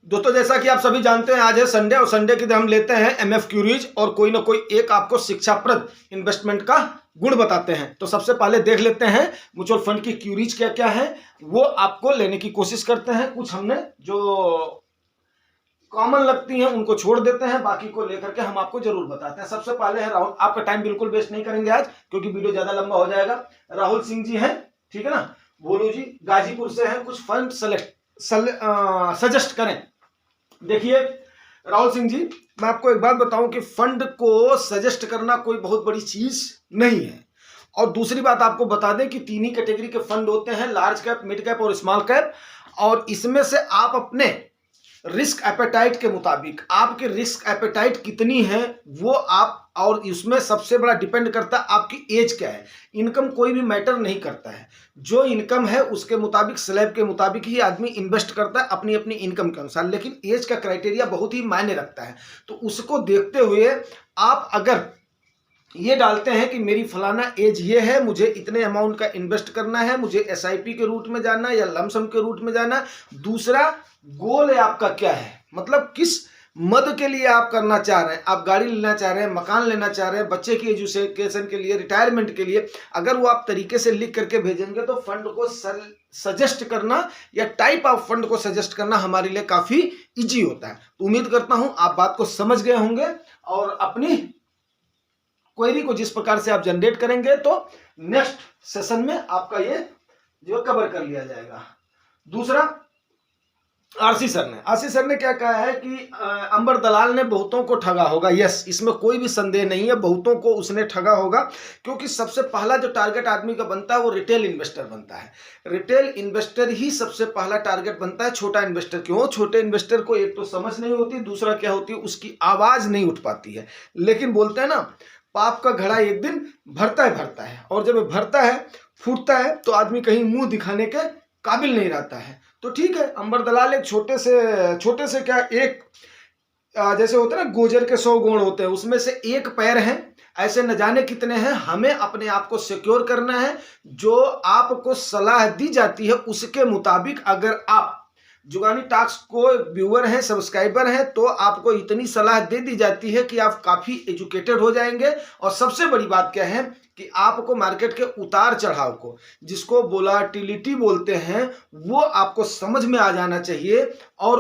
दोस्तों जैसा कि आप सभी जानते हैं, आज है संडे और संडे के दिन हम लेते हैं एमएफ क्यूरीज और कोई ना कोई एक आपको शिक्षाप्रद इन्वेस्टमेंट का गुण बताते हैं। तो सबसे पहले देख लेते हैं म्यूचुअल फंड की क्यूरीज क्या क्या है, वो आपको लेने की कोशिश करते हैं। कुछ हमने जो कॉमन लगती हैं उनको छोड़ देते हैं, बाकी को लेकर के हम आपको जरूर बताते हैं। सबसे पहले है राहुल, आपका टाइम बिल्कुल वेस्ट नहीं करेंगे आज क्योंकि वीडियो ज्यादा लंबा हो जाएगा। राहुल सिंह जी हैं, ठीक है ना, भोलू जी गाजीपुर से हैं, कुछ फंड सजेस्ट करें। देखिए राहुल सिंह जी, मैं आपको एक बात बताऊं कि फंड को सजेस्ट करना कोई बहुत बड़ी चीज नहीं है। और दूसरी बात आपको बता दें कि तीन ही कैटेगरी के फंड होते हैं, लार्ज कैप, मिड कैप और स्मॉल कैप। और इसमें से आप अपने रिस्क एपेटाइट के मुताबिक, आपकी रिस्क एपेटाइट कितनी है वो आप, और इसमें सबसे बड़ा डिपेंड करता है आपकी एज क्या है। इनकम कोई भी मैटर नहीं करता है, जो इनकम है उसके मुताबिक, स्लैब के मुताबिक ही आदमी इन्वेस्ट करता है अपनी अपनी इनकम के अनुसार। लेकिन एज का क्राइटेरिया बहुत ही मायने रखता है, तो उसको देखते हुए आप अगर ये डालते हैं कि मेरी फलाना एज ये है, मुझे इतने अमाउंट का इन्वेस्ट करना है, मुझे एसआईपी के रूट में जाना है या लमसम के रूट में जाना है। दूसरा गोल है आपका क्या है, मतलब किस मद के लिए आप करना चाह रहे हैं। आप गाड़ी लेना चाह रहे हैं, मकान लेना चाह रहे हैं, बच्चे की एजुकेशन के लिए, रिटायरमेंट के लिए, अगर वो आप तरीके से लिख करके भेजेंगे तो फंड को सजेस्ट करना या टाइप ऑफ फंड को सजेस्ट करना हमारे लिए काफी इजी होता है। तो उम्मीद करता हूं आप बात को समझ गए होंगे और अपनी क्वेरी को जिस प्रकार से आप जनरेट करेंगे तो नेक्स्ट सेशन में आपका ये जो कवर कर लिया जाएगा। दूसरा, आरसी सर ने क्या कहा है कि अंबर दलाल ने बहुतों को ठगा होगा। यस, इसमें कोई भी संदेह नहीं है, बहुतों को उसने ठगा होगा, क्योंकि सबसे पहला जो टारगेट आदमी का बनता है वो रिटेल इन्वेस्टर बनता है। रिटेल इन्वेस्टर ही सबसे पहला टारगेट बनता है। छोटा इन्वेस्टर क्यों? छोटे इन्वेस्टर को एक तो समझ नहीं होती, दूसरा क्या होती है, उसकी आवाज नहीं उठ पाती है। लेकिन बोलते हैं ना, पाप का घड़ा एक दिन भरता है, और जब भरता है, फूटता है, तो आदमी कहीं मुंह दिखाने के काबिल नहीं रहता है। तो ठीक है, अंबर दलाल एक छोटे से क्या, एक जैसे होता है ना, गोजर के 100 गुण होते हैं, उसमें से एक पैर है। ऐसे न जाने कितने हैं। हमें अपने आप को सिक्योर करना है। जो आपको सलाह दी जाती है उसके मुताबिक, अगर आप जुगानी टॉक्स को व्यूअर हैं, सब्सक्राइबर हैं, तो आपको इतनी सलाह दे दी जाती है कि आप काफी एजुकेटेड हो जाएंगे। और सबसे बड़ी बात क्या है कि आपको मार्केट के उतार चढ़ाव को, जिसको वोलाटिलिटी बोलते हैं, वो आपको समझ में आ जाना चाहिए और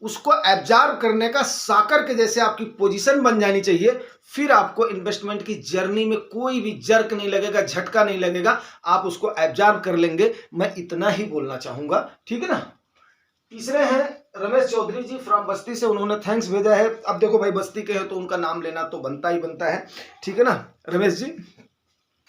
उसको एब्जॉर्ब करने का साकर के जैसे आपकी पोजीशन बन जानी चाहिए। फिर आपको इन्वेस्टमेंट की जर्नी में कोई भी जर्क नहीं लगेगा, झटका नहीं लगेगा, आप उसको एब्जॉर्ब कर लेंगे। मैं इतना ही बोलना चाहूंगा, ठीक है ना। तीसरे हैं रमेश चौधरी जी फ्रॉम बस्ती से, उन्होंने थैंक्स भेजा है। अब देखो भाई, बस्ती के हैं तो उनका नाम लेना तो बनता ही बनता है, ठीक है ना। रमेश जी,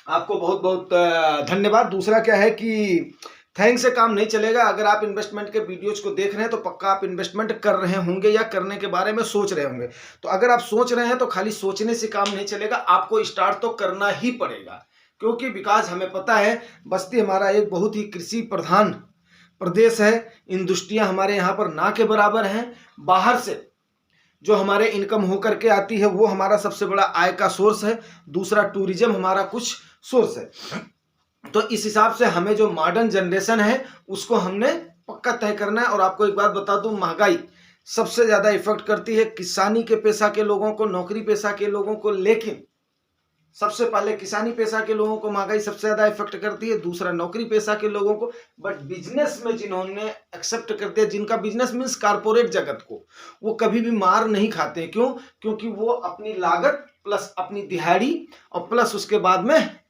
आपको बहुत बहुत धन्यवाद। दूसरा क्या है कि थैंक्स से काम नहीं चलेगा। अगर आप इन्वेस्टमेंट के वीडियोज को देख रहे हैं तो पक्का आप इन्वेस्टमेंट कर रहे होंगे या करने के बारे में सोच रहे होंगे। तो अगर आप सोच रहे हैं तो खाली सोचने से काम नहीं चलेगा, आपको स्टार्ट तो करना ही पड़ेगा। क्योंकि विकास, हमें पता है बस्ती हमारा एक बहुत ही कृषि प्रधान प्रदेश है। इंडस्ट्रियां हमारे यहाँ पर ना के बराबर हैं। बाहर से जो हमारे इनकम होकर के आती है वो हमारा सबसे बड़ा आय का सोर्स है। दूसरा, टूरिज्म हमारा कुछ सोर्स है। तो इस हिसाब से हमें जो मॉडर्न जनरेशन है उसको हमने पक्का तय करना है। और आपको एक बात बता दूं, महंगाई सबसे ज्यादा इफेक्ट करती है किसानी के पेशा के लोगों को, नौकरी पेशा के लोगों को। लेकिन सबसे पहले किसानी पेशा के लोगों को महंगाई सबसे ज्यादा इफेक्ट करती है, दूसरा नौकरी पेशा के लोगों को। बट बिजनेस में जिन्होंने एक्सेप्ट करते हैं, जिनका बिजनेस मीन्स कारपोरेट जगत को, वो कभी भी मार नहीं खाते। क्यों? क्योंकि वो अपनी लागत प्लस अपनी दिहाड़ी और प्लस उसके बाद में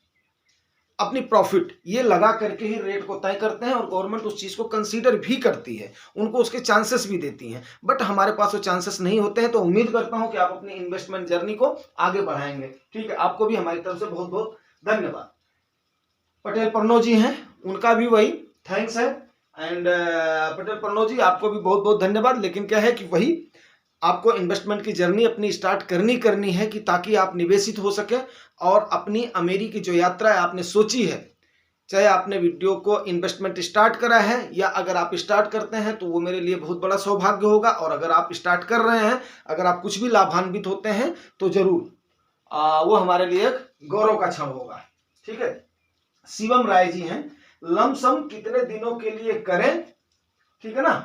अपनी प्रॉफिट, ये लगा करके ही रेट को तय करते हैं। और गवर्नमेंट उस चीज को कंसीडर भी करती है, उनको उसके चांसेस भी देती हैं। बट हमारे पास वो चांसेस नहीं होते हैं। तो उम्मीद करता हूं कि आप अपनी इन्वेस्टमेंट जर्नी को आगे बढ़ाएंगे, ठीक है। आपको भी हमारी तरफ से बहुत बहुत धन्यवाद। पटेल प्रणव जी हैं, उनका भी वही थैंक्स है। एंड पटेल प्रणव जी, आपको भी बहुत बहुत धन्यवाद। लेकिन क्या है कि वही आपको इन्वेस्टमेंट की जर्नी अपनी स्टार्ट करनी है कि ताकि आप निवेशित हो सके और अपनी अमेरी की जो यात्रा आपने सोची है, चाहे आपने वीडियो को इन्वेस्टमेंट स्टार्ट करा है या अगर आप स्टार्ट करते हैं, तो वो मेरे लिए बहुत बड़ा सौभाग्य होगा। और अगर आप स्टार्ट कर रहे हैं, अगर आप कुछ भी लाभान्वित होते हैं, तो जरूर वो हमारे लिए एक गौरव का क्षण होगा, ठीक है। शिवम राय जी हैं, लमसम कितने दिनों के लिए करें, ठीक है ना।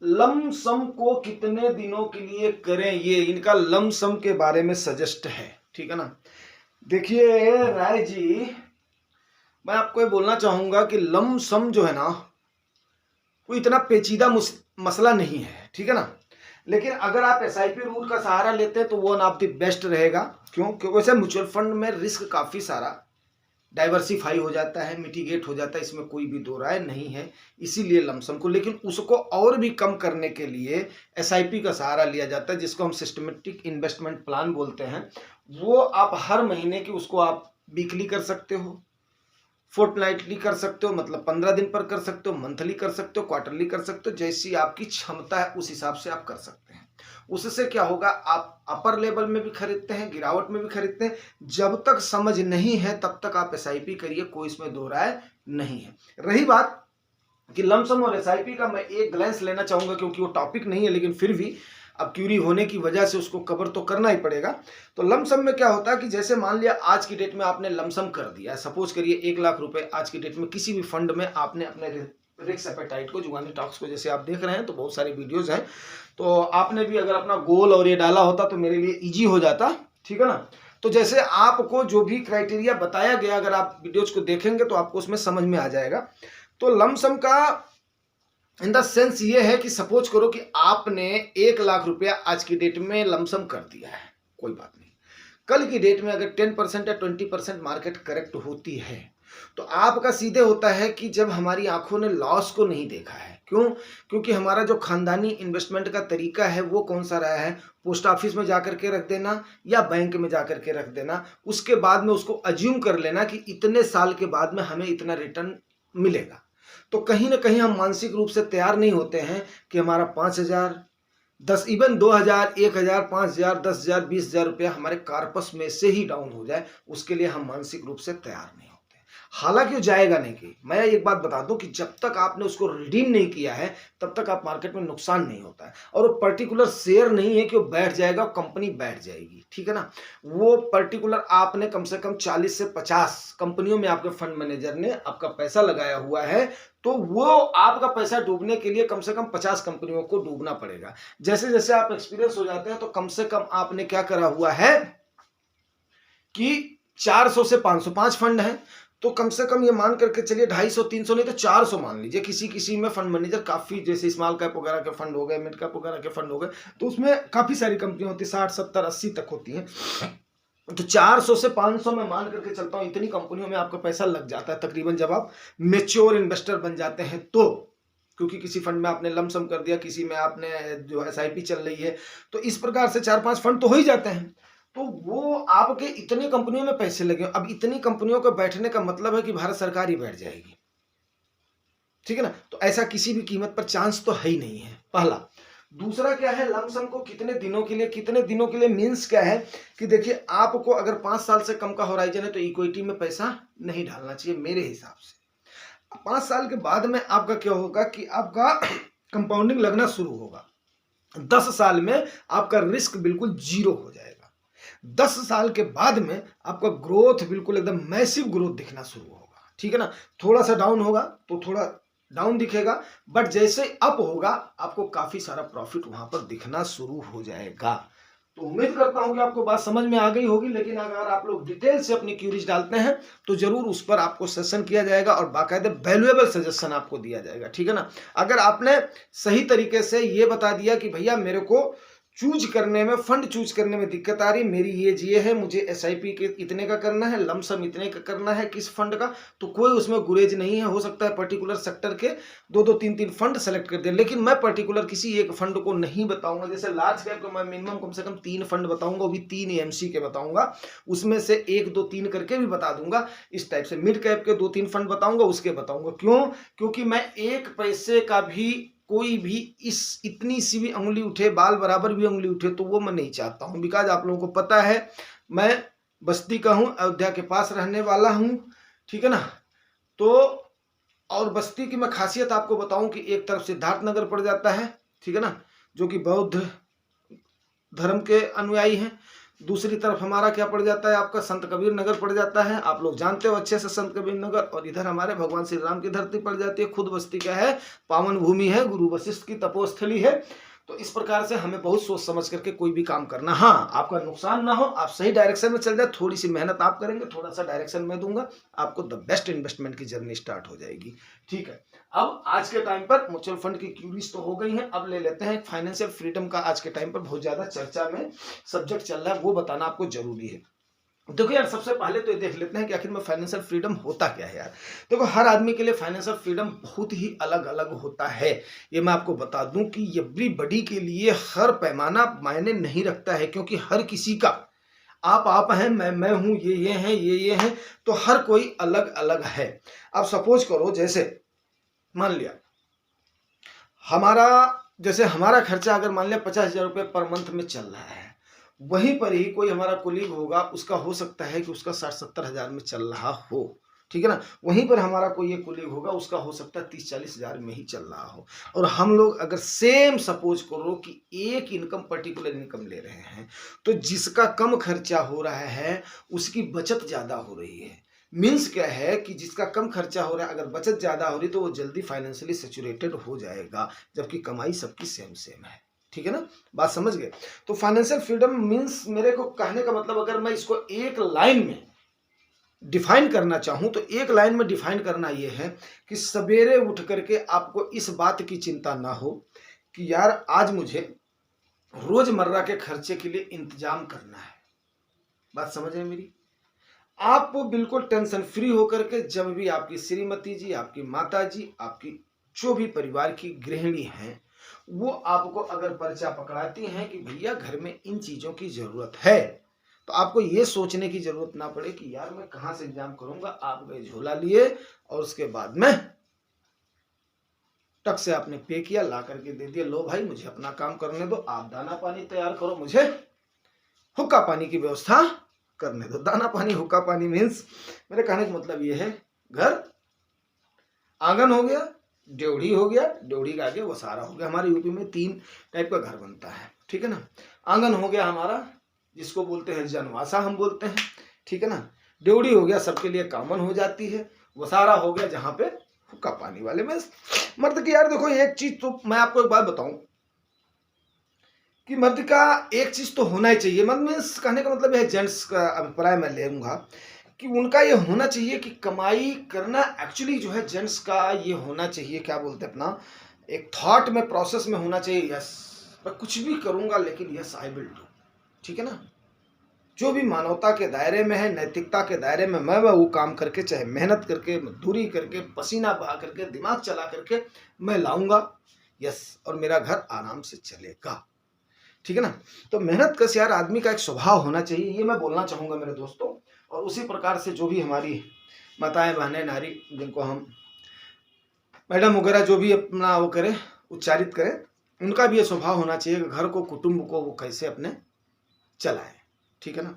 लमसम को कितने दिनों के लिए करें, ये इनका लमसम के बारे में सजेस्ट है, ठीक है ना। देखिए राय जी, मैं आपको ये बोलना चाहूंगा कि लमसम जो है ना कोई इतना पेचीदा मसला नहीं है, ठीक है ना। लेकिन अगर आप एसआईपी रूट का सहारा लेते हैं तो वो ना दी बेस्ट रहेगा। क्यों? क्योंकि वैसे म्यूचुअल फंड में रिस्क काफ़ी सारा डाइवर्सिफाई हो जाता है, मिटिगेट हो जाता है, इसमें कोई भी दो राय नहीं है, इसीलिए लमसम को। लेकिन उसको और भी कम करने के लिए एसआईपी का सहारा लिया जाता है, जिसको हम सिस्टमेटिक इन्वेस्टमेंट प्लान बोलते हैं। वो आप हर महीने की उसको आप वीकली कर सकते हो, फोर्टनाइटली कर सकते हो, मतलब 15 दिन पर कर सकते हो, मंथली कर सकते हो, क्वार्टरली कर सकते हो, जैसी आपकी क्षमता है उस हिसाब से आप कर सकते हैं। उससे क्या होगा, आप अपर लेवल में भी खरीदते हैं, गिरावट में भी खरीदते हैं। जब तक समझ नहीं है तब तक आप एसआईपी करिए, कोई इसमें दो राय नहीं है। रही बात कि लमसम और एसआईपी का, मैं एक ग्लैंस लेना चाहूंगा क्योंकि वो टॉपिक नहीं है, लेकिन फिर भी अब क्यूरी होने की वजह से उसको कवर तो करना ही पड़ेगा। तो लमसम में क्या होता है कि जैसे मान लिया आज की डेट में आपने लमसम कर दिया, सपोज करिए 1 लाख रुपए आज की डेट में किसी भी फंड में आपने अपने रिस्क एपेटाइट को, जुगानी टॉक्स को जैसे आप देख रहे हैं तो बहुत सारी वीडियोज हैं, तो आपने भी अगर अपना गोल और ये डाला होता तो मेरे लिए ईजी हो जाता, ठीक है ना। तो जैसे आपको जो भी क्राइटेरिया बताया गया, अगर आप वीडियोज को देखेंगे तो आपको उसमें समझ में आ जाएगा। तो लमसम का इन द सेंस ये है कि सपोज करो कि आपने 1 लाख रुपया आज की डेट में लमसम कर दिया है, कोई बात नहीं, कल की डेट में अगर 10% या 20% मार्केट करेक्ट होती है तो आपका सीधे होता है कि जब हमारी आंखों ने लॉस को नहीं देखा है। क्यों? क्योंकि हमारा जो खानदानी इन्वेस्टमेंट का तरीका है वो कौन सा रहा है, पोस्ट ऑफिस में जाकर के रख देना या बैंक में जाकर के रख देना, उसके बाद में उसको अज्यूम कर लेना कि इतने साल के बाद में हमें इतना रिटर्न मिलेगा। तो कहीं ना कहीं हम मानसिक रूप से तैयार नहीं होते हैं कि हमारा 5,000, 10, इवन 2,000, 1,000, 5,000, 10,000, 20,000 रुपया हमारे कार्पस में से ही डाउन हो जाए, उसके लिए हम मानसिक रूप से तैयार नहीं होते। हालांकि वो जाएगा नहीं। कि मैं एक बात बता दूं कि जब तक आपने उसको रिडीम नहीं किया है तब तक आप मार्केट में नुकसान नहीं होता है। और वो पर्टिकुलर शेयर नहीं है कि वो बैठ जाएगा, कंपनी बैठ जाएगी, ठीक है ना। वो पर्टिकुलर आपने कम से कम 40 से 50 कंपनियों में आपके फंड मैनेजर ने आपका पैसा लगाया हुआ है, तो वो आपका पैसा डूबने के लिए कम से कम 50 कंपनियों को डूबना पड़ेगा। जैसे जैसे आप एक्सपीरियंस हो जाते हैं तो कम से कम आपने क्या करा हुआ है कि 400 से 505 फंड है, तो कम से कम ये मान करके चलिए 250, 300 नहीं तो 400 मान लीजिए। किसी किसी में फंड मैनेजर काफ़ी, जैसे स्मॉल कैप वगैरह के फंड हो गए, मिड कैप वगैरह के फंड हो गए, तो उसमें काफ़ी सारी कंपनियां होती है, 60, 70, 80 तक होती हैं। तो 400 से 500 में मान करके चलता हूँ, इतनी कंपनियों में आपका पैसा लग जाता है तकरीबन, जब आप मेच्योर इन्वेस्टर बन जाते हैं तो। क्योंकि किसी फंड में आपने लमसम कर दिया, किसी में आपने जो एसआईपी चल रही है, तो इस प्रकार से 4-5 फंड तो हो ही जाते हैं। तो वो आपके इतनी कंपनियों में पैसे लगे। अब इतनी कंपनियों को बैठने का मतलब है कि भारत सरकार ही बैठ जाएगी, ठीक है ना। तो ऐसा किसी भी कीमत पर चांस तो है ही नहीं है, पहला। दूसरा क्या है, लमसम को कितने दिनों के लिए, कितने दिनों के लिए मीन्स क्या है कि देखिए, आपको अगर 5 साल से कम का होराइजन है तो इक्विटी में पैसा नहीं डालना चाहिए मेरे हिसाब से। 5 साल के बाद में आपका क्या होगा कि आपका कंपाउंडिंग लगना शुरू होगा। 10 साल में आपका रिस्क बिल्कुल जीरो हो जाएगा। 10 साल के बाद में आपका ग्रोथ बिल्कुल एकदम मैसिव ग्रोथ दिखना शुरू होगा, ठीक है ना। थोड़ा सा डाउन होगा तो थोड़ा डाउन दिखेगा, बट जैसे अप होगा आपको काफी सारा प्रॉफिट वहां पर दिखना शुरू हो जाएगा। तो उम्मीद करता हूं कि आपको बात समझ में आ गई होगी। लेकिन अगर आप लोग डिटेल से अपनी क्यूरीज डालते हैं तो जरूर उस पर आपको सेशन किया जाएगा और बाकायदे वैल्यूएबल सजेशन आपको दिया जाएगा, ठीक है ना। अगर आपने सही तरीके से ये बता दिया कि भैया मेरे को चूज करने में, फंड चूज करने में दिक्कत आ रही, मेरी ये है, मुझे एसआईपी के इतने का करना है, लमसम इतने का करना है, किस फंड का, तो कोई उसमें गुरेज नहीं है। हो सकता है पर्टिकुलर सेक्टर के 2-2, 3-3 फंड सेलेक्ट कर दे, लेकिन मैं पर्टिकुलर किसी एक फंड को नहीं बताऊंगा। जैसे लार्ज कैप को मैं मिनिमम कम से कम 3 फंड बताऊंगा, वो भी 3 एमसी के बताऊंगा, उसमें से 1, 2, 3 करके भी बता दूंगा। इस टाइप से मिड कैप के 2-3 फंड बताऊंगा, उसके बताऊंगा। क्यों? क्योंकि मैं 1 पैसे का भी, कोई भी इस इतनी सी भी उंगली उठे, बाल बराबर भी उंगली उठे, तो वो मैं नहीं चाहता हूं। बिकॉज आप लोगों को पता है मैं बस्ती का हूं, अयोध्या के पास रहने वाला हूं, ठीक है ना। तो और बस्ती की मैं खासियत आपको बताऊं कि एक तरफ सिद्धार्थनगर पड़ जाता है, ठीक है ना, जो कि बौद्ध धर्म के अनुयायी हैं। दूसरी तरफ हमारा क्या पड़ जाता है, आपका संत कबीर नगर पड़ जाता है, आप लोग जानते हो अच्छे से संत कबीर नगर। और इधर हमारे भगवान श्री राम की धरती पड़ जाती है, खुद बस्ती क्या है, पावन भूमि है, गुरु वशिष्ठ की तपोस्थली है। तो इस प्रकार से हमें बहुत सोच समझ करके कोई भी काम करना, हाँ आपका नुकसान ना हो, आप सही डायरेक्शन में चल जाए, थोड़ी सी मेहनत आप करेंगे, थोड़ा सा डायरेक्शन मैं दूंगा, आपको द बेस्ट इन्वेस्टमेंट की जर्नी स्टार्ट हो जाएगी। ठीक है, अब आज के टाइम पर म्यूचुअल फंड की क्यूरीज तो हो गई हैं, अब ले लेते हैं फाइनेंशियल फ्रीडम का आज के टाइम पर बहुत ज्यादा चर्चा में सब्जेक्ट चल रहा है, वो बताना आपको जरूरी है। देखो यार, सबसे पहले तो ये देख लेते हैं कि आखिर में फाइनेंशियल फ्रीडम होता क्या है यार। देखो, हर आदमी के लिए फाइनेंशियल फ्रीडम बहुत ही अलग अलग होता है। ये मैं आपको बता दूं कि एवरीबॉडी के लिए हर पैमाना मायने नहीं रखता है, क्योंकि हर किसी का आप हैं, मैं हूं, ये हैं, ये हैं, तो हर कोई अलग अलग है। अब सपोज करो, जैसे मान लिया हमारा खर्चा अगर मान लिया 50,000 रुपये पर मंथ में चल रहा है, वहीं पर ही कोई हमारा कोलीग होगा, उसका हो सकता है कि उसका 60-70 हजार में चल रहा हो, ठीक है ना। वहीं पर हमारा कोई एक कोलीग होगा, उसका हो सकता है 30-40 हजार में ही चल रहा हो। और हम लोग अगर सेम सपोज करो कि एक इनकम, पर्टिकुलर इनकम ले रहे हैं, तो जिसका कम खर्चा हो रहा है उसकी बचत ज्यादा हो रही है। मीन्स क्या है कि जिसका कम खर्चा हो रहा है, अगर बचत ज्यादा हो रही तो वो जल्दी फाइनेंशियली सेचुरेटेड हो जाएगा, जबकि कमाई सबकी सेम है। ठीक है ना, बात समझ गए। तो फाइनेंशियल फ्रीडम मीन्स, मेरे को कहने का मतलब, अगर मैं इसको एक लाइन में डिफाइन करना चाहूं तो एक लाइन में डिफाइन करना यह है कि सवेरे उठ करके आपको इस बात की चिंता ना हो कि यार आज मुझे रोजमर्रा के खर्चे के लिए इंतजाम करना है। बात समझ रहे मेरी? आप बिल्कुल टेंशन फ्री होकर के, जब भी आपकी श्रीमती जी, आपकी माता जी, आपकी जो भी परिवार की गृहिणी हैं, वो आपको अगर पर्चा पकड़ाती हैं कि भैया घर में इन चीजों की जरूरत है, तो आपको ये सोचने की जरूरत ना पड़े कि यार मैं कहां से इंतजाम करूंगा। आप गए झोला लिए और उसके बाद में टक से आपने पे किया, ला करके दे दिया, लो भाई मुझे अपना काम करने दो, आप दाना पानी तैयार करो, मुझे हुक्का पानी की व्यवस्था करने दो। दाना पानी, हुक्का पानी मीन्स, मेरे कहने का मतलब ये है, घर आंगन हो गया, ड्योढ़ी हो गया, ड्योढ़ी का आगे वसारा हो गया। हमारे यूपी में 3 टाइप का घर बनता है, ठीक है ना। आंगन हो गया हमारा, जिसको बोलते हैं जनवासा हम बोलते हैं, ठीक है ना। ड्योढ़ी हो गया, सबके लिए कॉमन हो जाती है। वसारा हो गया जहां पे हुक्का पानी वाले में। मर्द की यार देखो, एक चीज तो मैं आपको एक बात बताऊं कि मर्द का एक चीज तो होना ही चाहिए। मर्द में कहने का मतलब है, जेंट्स का अभिप्राय मैं लेऊंगा कि उनका ये होना चाहिए कि कमाई करना, एक्चुअली जो है जेंट्स का ये होना चाहिए, क्या बोलते हैं अपना, एक थॉट में, प्रोसेस में होना चाहिए, यस मैं कुछ भी करूंगा लेकिन यस आई विल डू। ठीक है ना, जो भी मानवता के दायरे में है, नैतिकता के दायरे में, मैं वो काम करके, चाहे मेहनत करके, मजदूरी करके, पसीना बहा करके, दिमाग चला करके मैं लाऊंगा, यस, और मेरा घर आराम से चलेगा। ठीक है ना। तो मेहनत कश यार आदमी का एक स्वभाव होना चाहिए, ये मैं बोलना चाहूंगा मेरे दोस्तों। और उसी प्रकार से जो भी हमारी माताएं, बहनें, नारी, जिनको हम मैडम वगैरह जो भी अपना वो करें, उच्चारित करें, उनका भी ये स्वभाव होना चाहिए कि घर को, कुटुंब को वो कैसे अपने चलाएं। ठीक है ना।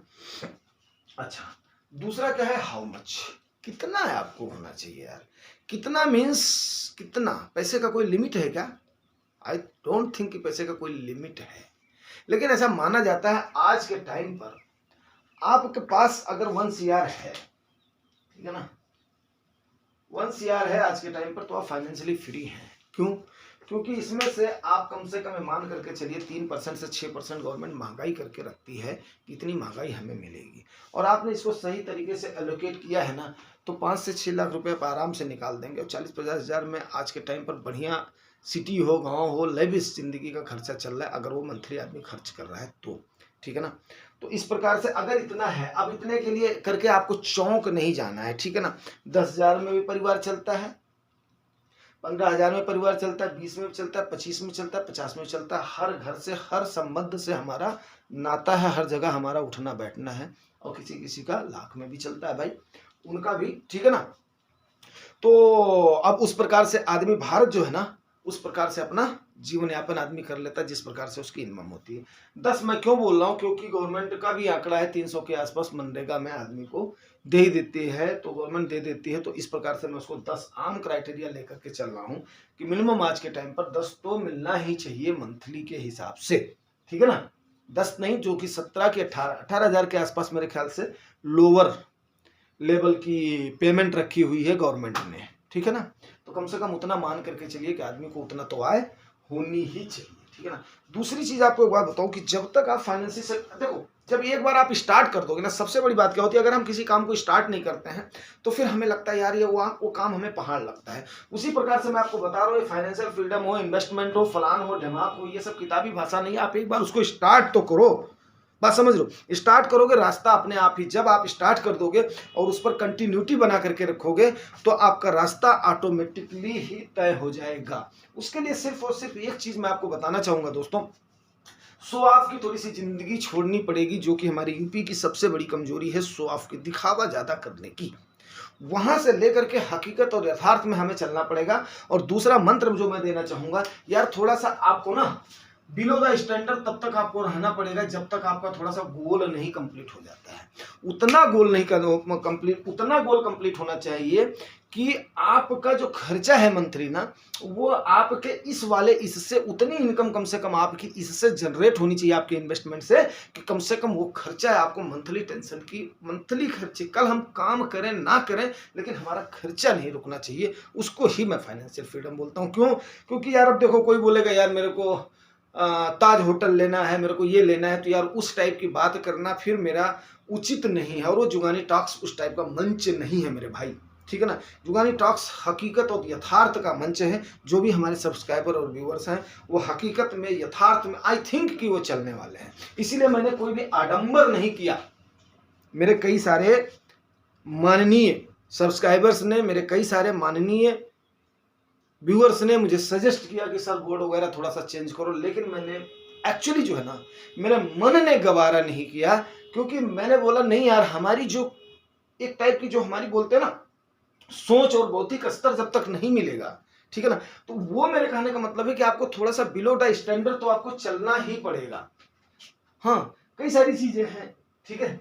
अच्छा, दूसरा क्या है, हाउ मच, कितना है आपको होना चाहिए यार। कितना मीन्स कितना, पैसे का कोई लिमिट है क्या? आई डोंट थिंक कि पैसे का कोई लिमिट है, लेकिन ऐसा माना जाता है आज के टाइम पर आपके पास अगर 1 CR है, ठीक है ना, 1 CR है आज के टाइम पर, तो आप फाइनेंशियली फ्री हैं। क्यों? क्योंकि इसमें से आप कम से कम मान करके चलिए 3% से 6% गवर्नमेंट महंगाई करके रखती है, कितनी महंगाई हमें मिलेगी। और आपने इसको सही तरीके से एलोकेट किया है ना, तो 5 से 6 लाख रुपए आप आराम से निकाल देंगे। और 40-50 हजार में आज के टाइम पर बढ़िया सिटी हो, गाँव हो, लेविश जिंदगी का खर्चा चल रहा है, अगर वो मंथली आदमी खर्च कर रहा है तो। ठीक है ना। तो इस प्रकार से अगर इतना है, अब इतने के लिए करके आपको चौंक नहीं जाना है। ठीक है ना। 10,000 में भी परिवार चलता है, 15,000 में परिवार चलता है, 20 में भी चलता है, 25 में चलता है, 50 में चलता है। हर घर से, हर संबंध से हमारा नाता है, हर जगह हमारा उठना बैठना है। और किसी किसी का लाख में भी चलता है भाई, उनका भी। ठीक है ना। तो अब उस प्रकार से आदमी, भारत जो है ना, उस प्रकार से अपना जीवन यापन आदमी कर लेता है जिस प्रकार से उसकी इनकम होती है। 10 मैं क्यों बोल रहा हूँ, क्योंकि गवर्नमेंट का भी आंकड़ा है 300 के आसपास मनरेगा में आदमी को दे ही देती है, तो गवर्नमेंट दे देती है। तो इस प्रकार से मैं उसको 10 आम क्राइटेरिया लेकर के चल रहा हूँ कि मिनिमम आज के टाइम पर 10 तो मिलना ही चाहिए मंथली के हिसाब से। ठीक है ना, 10 नहीं, जो कि 17 के 18,000 के आसपास मेरे ख्याल से लोअर लेवल की पेमेंट रखी हुई है गवर्नमेंट ने, ठीक है ना। तो कम से कम उतना मान करके चलिए कि आदमी को उतना तो आय होनी ही चाहिए, ठीक है ना। दूसरी चीज आपको एक बात बताऊं कि जब तक आप फाइनेंशियल से देखो, जब एक बार आप स्टार्ट कर दोगे ना, सबसे बड़ी बात क्या होती है, अगर हम किसी काम को स्टार्ट नहीं करते हैं तो फिर हमें लगता है यार ये वो काम हमें पहाड़ लगता है। उसी प्रकार से मैं आपको बता रहा हूँ, फाइनेंशियल फ्रीडम हो, इन्वेस्टमेंट हो, फलान हो, ढमाक हो, ये सब किताबी भाषा नहीं है। आप एक बार उसको स्टार्ट तो करो, बात समझ लो। स्टार्ट करोगे, रास्ता अपने आप ही, जब आप स्टार्ट कर दोगे और उस पर कंटिन्यूटी बना करके रखोगे तो आपका रास्ता ऑटोमेटिकली ही तय हो जाएगा। उसके लिए सिर्फ और सिर्फ एक चीज मैं आपको बताना चाहूंगा दोस्तों, शो ऑफ की थोड़ी सी जिंदगी छोड़नी पड़ेगी, जो कि हमारी यूपी की सबसे बड़ी कमजोरी है, शो ऑफ की, दिखावा ज्यादा करने की। वहां से लेकर के हकीकत और यथार्थ में हमें चलना पड़ेगा। और दूसरा मंत्र जो मैं देना चाहूंगा यार, थोड़ा सा आपको ना बिलो द स्टैंडर्ड तब तक आपको रहना पड़ेगा जब तक आपका थोड़ा सा गोल नहीं कंप्लीट हो जाता है। उतना गोल नहीं कंप्लीट, उतना गोल कंप्लीट होना चाहिए कि आपका जो खर्चा है मंथली ना, वो आपके इस वाले इससे उतनी इनकम कम से कम आपकी इससे जनरेट होनी चाहिए, आपके इन्वेस्टमेंट से कम वो खर्चा है आपको मंथली टेंशन की, मंथली खर्चे, कल हम काम करें ना करें लेकिन हमारा खर्चा नहीं रुकना चाहिए। उसको ही मैं फाइनेंशियल फ्रीडम बोलता हूँ। क्यों? क्योंकि यार अब देखो, कोई बोलेगा यार मेरे को ताज होटल लेना है, मेरे को ये लेना है, तो यार उस टाइप की बात करना फिर मेरा उचित नहीं है, और वो जुगानी टॉक्स उस टाइप का मंच नहीं है मेरे भाई, ठीक है ना। जुगानी टॉक्स हकीकत और यथार्थ का मंच है। जो भी हमारे सब्सक्राइबर और व्यूअर्स हैं वो हकीकत में, यथार्थ में आई थिंक कि वो चलने वाले हैं। इसीलिए मैंने कोई भी आडंबर नहीं किया। मेरे कई सारे माननीय सब्सक्राइबर्स ने, मेरे कई सारे माननीय व्यूअर्स ने मुझे सजेस्ट किया कि सर बोर्ड वगैरह थोड़ा सा चेंज करो, लेकिन मैंने एक्चुअली जो है ना, मेरे मन ने गवारा नहीं किया, क्योंकि मैंने बोला नहीं यार, हमारी जो एक टाइप की जो हमारी बोलते हैं ना सोच और बौद्धिक स्तर जब तक नहीं मिलेगा, ठीक है ना, तो वो मेरे कहने का मतलब है कि आपको थोड़ा सा बिलो द स्टैंडर्ड तो आपको चलना ही पड़ेगा। हाँ, कई सारी चीजें हैं, ठीक है।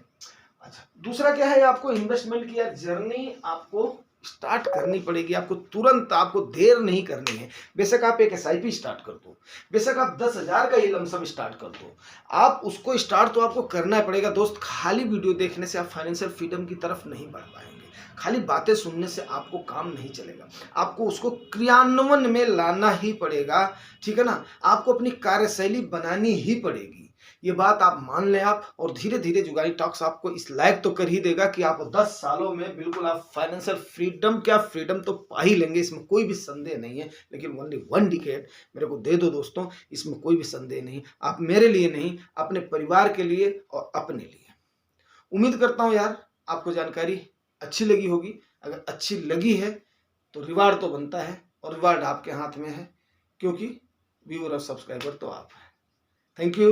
अच्छा, दूसरा क्या है, आपको इन्वेस्टमेंट की जर्नी आपको स्टार्ट करनी पड़ेगी। आपको तुरंत, आपको देर नहीं करनी है। बेशक आप एक SIP स्टार्ट कर दो, बेशक आप 10,000 का ये लमसम स्टार्ट कर दो, आप उसको स्टार्ट तो आपको करना पड़ेगा दोस्त। खाली वीडियो देखने से आप फाइनेंशियल फ्रीडम की तरफ नहीं बढ़ पाएंगे, खाली बातें सुनने से आपको काम नहीं चलेगा, आपको उसको क्रियान्वयन में लाना ही पड़ेगा, ठीक है ना। आपको अपनी कार्यशैली बनानी ही पड़ेगी, ये बात आप मान लें आप। और धीरे धीरे जुगानी टॉक्स आपको इस लायक तो कर ही देगा कि आप 10 सालों में बिल्कुल आप फाइनेंशियल फ्रीडम, क्या फ्रीडम तो पा ही लेंगे, इसमें कोई भी संदेह नहीं है। लेकिन ओनली 1 डिकेड मेरे को दे दो दोस्तों, इसमें कोई भी संदेह नहीं। आप मेरे लिए नहीं, अपने परिवार के लिए और अपने लिए। उम्मीद करता हूं यार आपको जानकारी अच्छी लगी होगी। अगर अच्छी लगी है तो रिवार्ड तो बनता है, और रिवार्ड आपके हाथ में है, क्योंकि व्यूअर और सब्सक्राइबर तो आप हैं। Thank you.